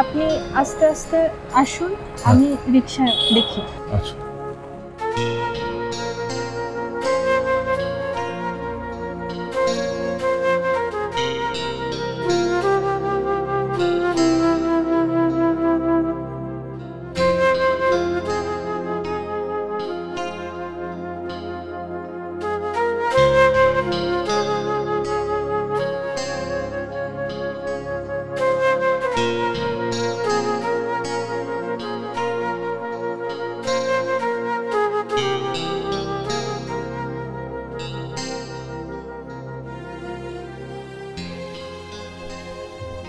আপনি আস্তে আস্তে আসুন, আমি রিকশা দেখি। আচ্ছা।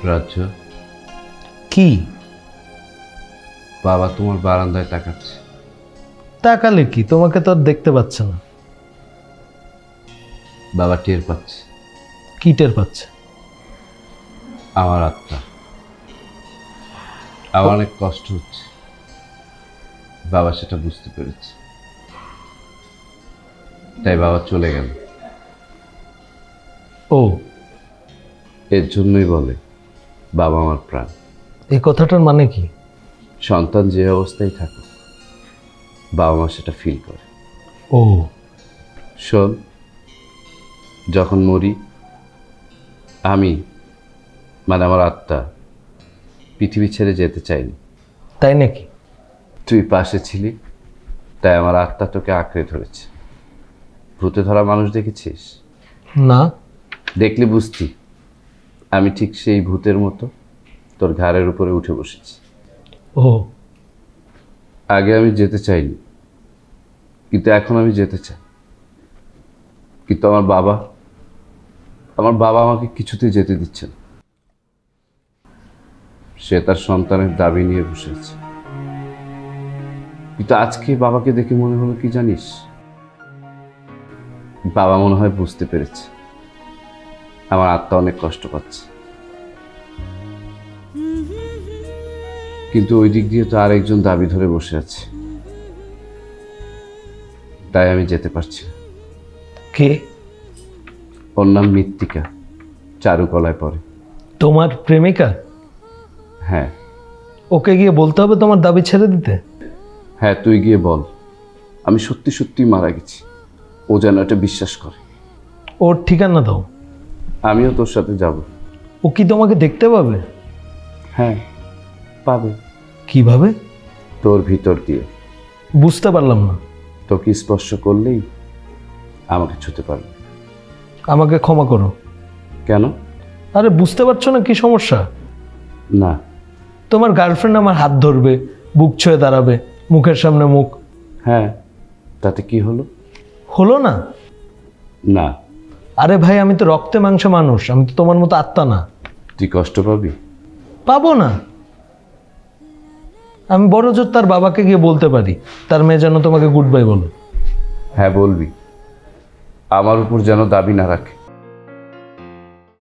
রাজ্য, কি বাবা তোমার বারান্দায় তাকাচ্ছে। তাকালে কি? তোমাকে তো আর দেখতে পাচ্ছে না। বাবা টের পাচ্ছে। কি টের পাচ্ছে? আমার আত্মা। আমার অনেক কষ্ট হচ্ছে, বাবা সেটা বুঝতে পেরেছে, তাই বাবা চলে গেল। ও, এর জন্যই বলে বাবা আমার প্রাণ। এই কথাটার মানে কি? সন্তান যে অবস্থায় থাকুক, বাবা মা সেটা ফিল করে। ও, শোন, যখন মরি আমি, মানে আমার আত্মা, পৃথিবী ছেড়ে যেতে চাইনি। তাই নাকি? তুই পাশে ছিলি, তাই আমার আত্মা তোকে আঁকড়ে ধরেছে। ভূতে ধরা মানুষ দেখেছিস? না। দেখলে বুঝতি আমি ঠিক সেই ভূতের মতো তোর ঘাড়ের উপরে উঠে বসেছি। ও, আগে আমি যেতে চাইনি, কিন্তু এখন আমি যেতে চাই। কিন্তু আমার বাবা আমাকে কিছুতেই যেতে দিচ্ছে না। সে তার সন্তানের দাবি নিয়ে বসে আছে। কিন্তু আজকে বাবাকে দেখে মনে হলো কি জানিস, বাবা মনে হয় বুঝতে পেরেছে আমার আত্মা অনেক কষ্ট পাচ্ছে। কিন্তু ওই দিক দিয়ে তো আরেকজন দাবি ধরে বসে আছে, তাই আমি যেতে পারছি না। কে? ওর নাম মৃত্তিকা, চারুকলায় পড়ে। তোমার প্রেমিকা? হ্যাঁ। ওকে গিয়ে বলতে হবে তোমার দাবি ছেড়ে দিতে? হ্যাঁ, তুই গিয়ে বল আমি সত্যি সত্যি মারা গেছি, ও যেন এটা বিশ্বাস করে। ওর ঠিকানা দাও। আমিও তোর সাথে যাব। ও কি তোমাকে দেখতে পাবে? হ্যাঁ, পাবে। কিভাবে? তোর ভিতর দিয়ে। বুঝতে পারলাম না। তোকে স্পর্শ করলেই আমাকে ছুঁতে পারবে। আমাকে ক্ষমা করো। কেন? আরে বুঝতে পারছো না কি সমস্যা? না। তোমার গার্লফ্রেন্ড আমার হাত ধরবে, বুক ছুঁয়ে দাঁড়াবে, মুখের সামনে মুখ। হ্যাঁ, তাতে কি হলো? হলো না? না। আরে ভাই, আমি তো রক্তে মাংসে মানুষ, আমি তো তোমার মতো আত্মা না। তুই কষ্ট পাবি? পাবো না। আমি বড় জোর তার বাবাকে গিয়ে বলতে পারি তার মেয়ে যেন তোমাকে গুড বাই বলে। হ্যাঁ বলবি, আমার উপর যেন দাবি না রাখে।